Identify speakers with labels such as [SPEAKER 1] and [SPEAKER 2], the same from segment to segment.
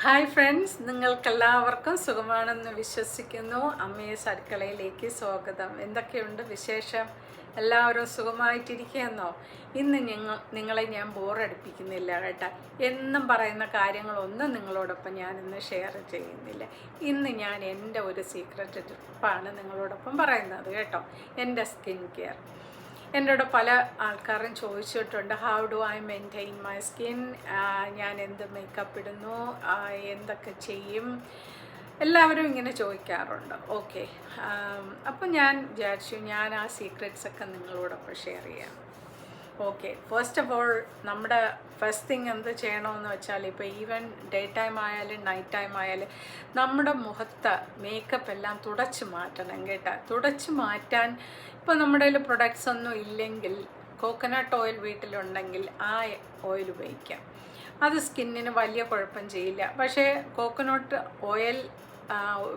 [SPEAKER 1] Hi friends, നിങ്ങൾക്കെല്ലാവർക്കും സുഖമാണെന്ന് വിശ്വസിക്കുന്നു. അമ്മേസ് അടുക്കളയിലേക്ക് സ്വാഗതം. എന്തൊക്കെയുണ്ട് വിശേഷം? എല്ലാവരും സുഖമായിട്ടിരിക്കുകയെന്നോ? ഇന്ന് നിങ്ങളെ ഞാൻ ബോറടിപ്പിക്കുന്നില്ല കേട്ടോ. എന്നും പറയുന്ന കാര്യങ്ങളൊന്നും നിങ്ങളോടൊപ്പം ഞാനിന്ന് ഷെയർ ചെയ്യുന്നില്ല. ഇന്ന് ഞാൻ എൻ്റെ ഒരു സീക്രട്ട് ടിപ്പാണ് നിങ്ങളോടൊപ്പം പറയുന്നത് കേട്ടോ. എൻ്റെ സ്കിൻ കെയർ. എന്നോട് പല ആൾക്കാരും ചോദിച്ചിട്ടുണ്ട്, how do I maintain my skin, ഞാൻ എന്ത് മേക്കപ്പ് ഇടുന്നു, എന്തൊക്കെ ചെയ്യും, എല്ലാവരും ഇങ്ങനെ ചോദിക്കാറുണ്ട്. ഓക്കെ, അപ്പം ഞാൻ വിചാരിച്ചു ഞാൻ ആ സീക്രട്ട്സൊക്കെ നിങ്ങളോടൊപ്പം ഷെയർ ചെയ്യാം. ഓക്കെ, ഫസ്റ്റ് ഓഫ് ഓൾ നമ്മുടെ ഫസ്റ്റ് തിങ് എന്ത് ചെയ്യണമെന്ന് വെച്ചാൽ, ഇപ്പോൾ ഈവൻ ഡേ ടൈം ആയാലും നൈറ്റ് ടൈം ആയാലും നമ്മുടെ മുഖത്ത് മേക്കപ്പ് എല്ലാം തുടച്ച് മാറ്റണം കേട്ടോ. തുടച്ച് മാറ്റാൻ ഇപ്പോൾ നമ്മുടെ കയ്യിൽ പ്രൊഡക്ട്സ് ഒന്നും ഇല്ലെങ്കിൽ കോക്കനട്ട് ഓയിൽ വീട്ടിലുണ്ടെങ്കിൽ ആ ഓയിൽ ഉപയോഗിക്കാം. അത് സ്കിന്നിന് വലിയ കുഴപ്പം ചെയ്യില്ല. പക്ഷേ കോക്കനട്ട് ഓയിൽ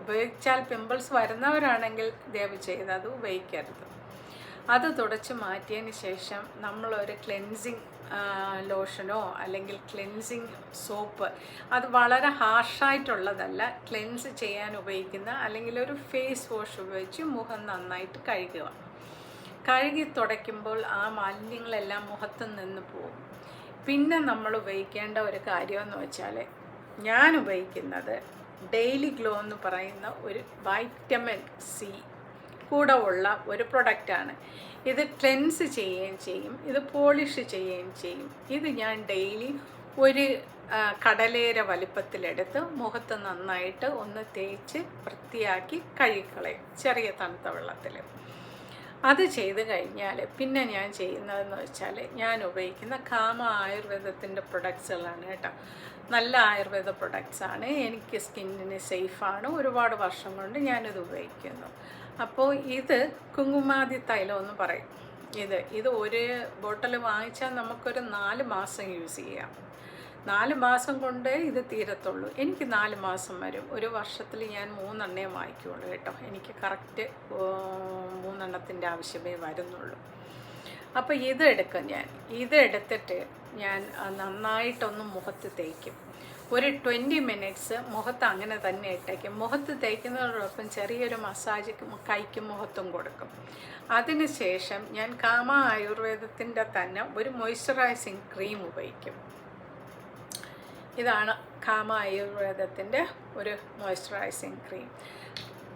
[SPEAKER 1] ഉപയോഗിച്ചാൽ പിമ്പിൾസ് വരുന്നവരാണെങ്കിൽ ദയവ് ചെയ്ത് അത് ഉപയോഗിക്കരുത്. അത് തുടച്ച് മാറ്റിയതിന് ശേഷം നമ്മളൊരു ക്ലെൻസിങ് ലോഷനോ അല്ലെങ്കിൽ ക്ലെൻസിങ് സോപ്പ്, അത് വളരെ ഹാർഷായിട്ടുള്ളതല്ല, ക്ലെൻസ് ചെയ്യാൻ ഉപയോഗിക്കുന്ന അല്ലെങ്കിൽ ഒരു ഫേസ് വാഷ് ഉപയോഗിച്ച് മുഖം നന്നായിട്ട് കഴുകി തുടയ്ക്കുമ്പോൾ ആ മാലിന്യങ്ങളെല്ലാം മുഖത്ത് നിന്ന് പോകും. പിന്നെ നമ്മൾ ഉപയോഗിക്കേണ്ട ഒരു കാര്യമെന്ന് വെച്ചാൽ, ഞാൻ ഉപയോഗിക്കുന്നത് ഡെയിലി ഗ്ലോ എന്ന് പറയുന്ന ഒരു വൈറ്റമിൻ സി കൂടെ ഉള്ള ഒരു പ്രൊഡക്റ്റാണ്. ഇത് ക്ലെൻസ് ചെയ്യുകയും ചെയ്യും, ഇത് പോളിഷ് ചെയ്യുകയും ചെയ്യും. ഇത് ഞാൻ ഡെയിലി ഒരു കടലേര വലിപ്പത്തിലെടുത്ത് മുഖത്ത് നന്നായിട്ട് ഒന്ന് തേച്ച് വൃത്തിയാക്കി കഴുകിക്കളയും ചെറിയ തണുത്ത വെള്ളത്തിൽ. അത് ചെയ്ത് കഴിഞ്ഞാൽ പിന്നെ ഞാൻ ചെയ്യുന്നതെന്ന് വെച്ചാൽ, ഞാൻ ഉപയോഗിക്കുന്ന കാമ ആയുർവേദത്തിൻ്റെ പ്രൊഡക്ട്സുകളാണ് കേട്ടോ. നല്ല ആയുർവേദ പ്രൊഡക്ട്സാണ്, എനിക്ക് സ്കിന്നിന് സേഫാണ്, ഒരുപാട് വർഷം കൊണ്ട് ഞാനിത് ഉപയോഗിക്കുന്നു. അപ്പോൾ ഇത് കുങ്കുമാതി തൈലം എന്ന് പറയും. ഇത് ഒരു ബോട്ടിൽ വാങ്ങിച്ചാൽ നമുക്കൊരു 4 മാസം യൂസ് ചെയ്യാം. 4 മാസം കൊണ്ട് ഇത് തീരത്തുള്ളൂ. എനിക്ക് 4 മാസം വരും. ഒരു വർഷത്തിൽ ഞാൻ 3 എണ്ണേ വാങ്ങിക്കുള്ളൂ കേട്ടോ. എനിക്ക് കറക്റ്റ് 3 എണ്ണത്തിൻ്റെ ആവശ്യമേ വരുന്നുള്ളൂ. അപ്പോൾ ഇതെടുത്തിട്ട് ഞാൻ നന്നായിട്ടൊന്ന് മുഖത്ത് തേക്കും. ഒരു 20 മിനിറ്റ്സ് മുഖത്ത് അങ്ങനെ തന്നെ ഇട്ടേക്കും. മുഖത്ത് തേക്കുന്നതോടൊപ്പം ചെറിയൊരു മസാജ് കൈക്കും മുഖത്തും കൊടുക്കും. അതിനുശേഷം ഞാൻ കാമ ആയുർവേദത്തിൻ്റെ തന്നെ ഒരു മോയ്സ്ചറൈസിങ് ക്രീം ഉപയോഗിക്കും. ഇതാണ് കാമ ആയുർവേദത്തിൻ്റെ ഒരു മോയ്സ്ചറൈസിങ് ക്രീം.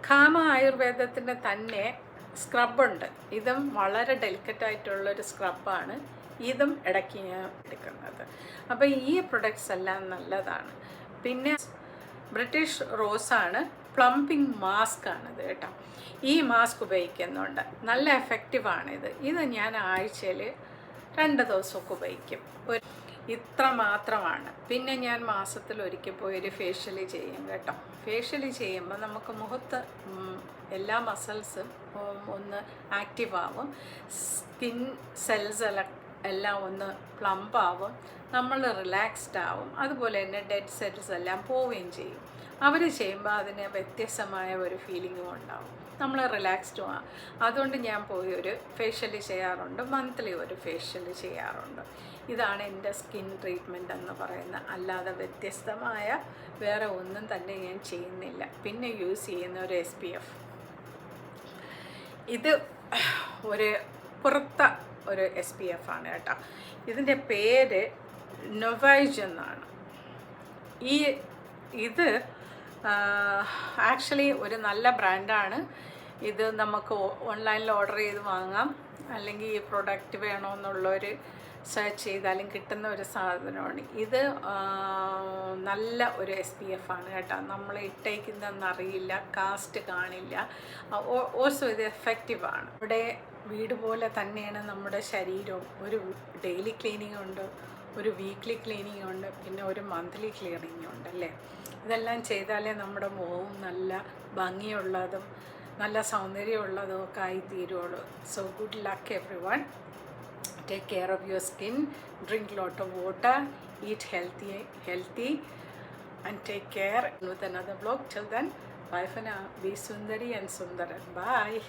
[SPEAKER 1] കാമ ആയുർവേദത്തിൻ്റെ തന്നെ സ്ക്രബുണ്ട്. ഇതും വളരെ ഡെലിക്കറ്റായിട്ടുള്ളൊരു സ്ക്രബാണ്. ഇതും ഇടയ്ക്ക് ഞാൻ എടുക്കുന്നത്. അപ്പോൾ ഈ പ്രൊഡക്ട്സ് എല്ലാം നല്ലതാണ്. പിന്നെ ബ്രിട്ടീഷ് റോസാണ് പ്ലംപിംഗ് മാസ്ക് ആണിത് കേട്ടോ. ഈ മാസ്ക് ഉപയോഗിക്കുന്നുണ്ട്, നല്ല എഫക്റ്റീവാണിത്. ഇത് ഞാൻ ആഴ്ചയിൽ 2 ദിവസമൊക്കെ ഉപയോഗിക്കും. ഇത്ര മാത്രമാണ്. പിന്നെ ഞാൻ മാസത്തിൽ ഒരിക്കൽ പോയി ഒരു ഫേഷ്യൽ ചെയ്യും കേട്ടോ. ഫേഷ്യൽ ചെയ്യുമ്പോൾ നമുക്ക് മുഖത്ത് എല്ലാ മസിൽസും ഒന്ന് ആക്റ്റീവ് ആവും, സ്കിൻ സെൽസ് എല്ലാം ഒന്ന് പ്ലംപ് ആവും, നമ്മൾ റിലാക്സ്ഡ് ആവും, അതുപോലെ തന്നെ ഡെഡ് സെൽസ് എല്ലാം പോവുകയും ചെയ്യും. അവർ ചെയ്യുമ്പോൾ അതിന് വ്യത്യസ്തമായ ഒരു ഫീലിങ്ങും ഉണ്ടാവും, നമ്മൾ റിലാക്സ്ഡും ആണ്. അതുകൊണ്ട് ഞാൻ പോയി ഒരു ഫേഷ്യൽ ചെയ്യാറുണ്ട്, മന്ത്ലി ഒരു ഫേഷ്യൽ ചെയ്യാറുണ്ട്. ഇതാണ് എൻ്റെ സ്കിൻ ട്രീറ്റ്മെൻറ്റ് എന്ന് പറയുന്നത്. അല്ലാതെ വ്യത്യസ്തമായ വേറെ ഒന്നും തന്നെ ഞാൻ ചെയ്യുന്നില്ല. പിന്നെ യൂസ് ചെയ്യുന്ന ഒരു SPF, ഇത് ഒരു പുറത്ത ഒരു SPF ആണ് കേട്ടോ. ഇതിൻ്റെ പേര് നൊവൈജ് എന്നാണ്. ഇത് ആക്ച്വലി ഒരു നല്ല ബ്രാൻഡാണ്. ഇത് നമുക്ക് ഓൺലൈനിൽ ഓർഡർ ചെയ്ത് വാങ്ങാം, അല്ലെങ്കിൽ ഈ പ്രൊഡക്റ്റ് വേണമെന്നുള്ളൊരു സെർച്ച് ചെയ്താലും കിട്ടുന്ന ഒരു സാധനമാണ്. ഇത് നല്ല ഒരു SPF ആണ് കേട്ടോ. നമ്മൾ ഇട്ടേക്കുന്നതെന്നറിയില്ല, കാസ്റ്റ് കാണില്ല, ഓൾസോ ഇത് എഫക്റ്റീവാണ്. ഇവിടെ വീട് പോലെ തന്നെയാണ് നമ്മുടെ ശരീരവും. ഒരു ഡെയിലി ക്ലീനിങ് ഉണ്ട്, ഒരു വീക്ക്ലി ക്ലീനിങ് ഉണ്ട്, പിന്നെ ഒരു മന്ത്ലി ക്ലീനിങ് ഉണ്ട് അല്ലേ. ഇതെല്ലാം ചെയ്താലേ നമ്മുടെ മുഖവും നല്ല ഭംഗിയുള്ളതും നല്ല സൗന്ദര്യമുള്ളതും ഒക്കെ ആയിത്തീരുള്ളൂ. So good luck everyone. Take care of your skin, drink lot of water, eat healthy and take care. With another vlog. Till then, bye for now. Be Sundari and Sundaran. Bye.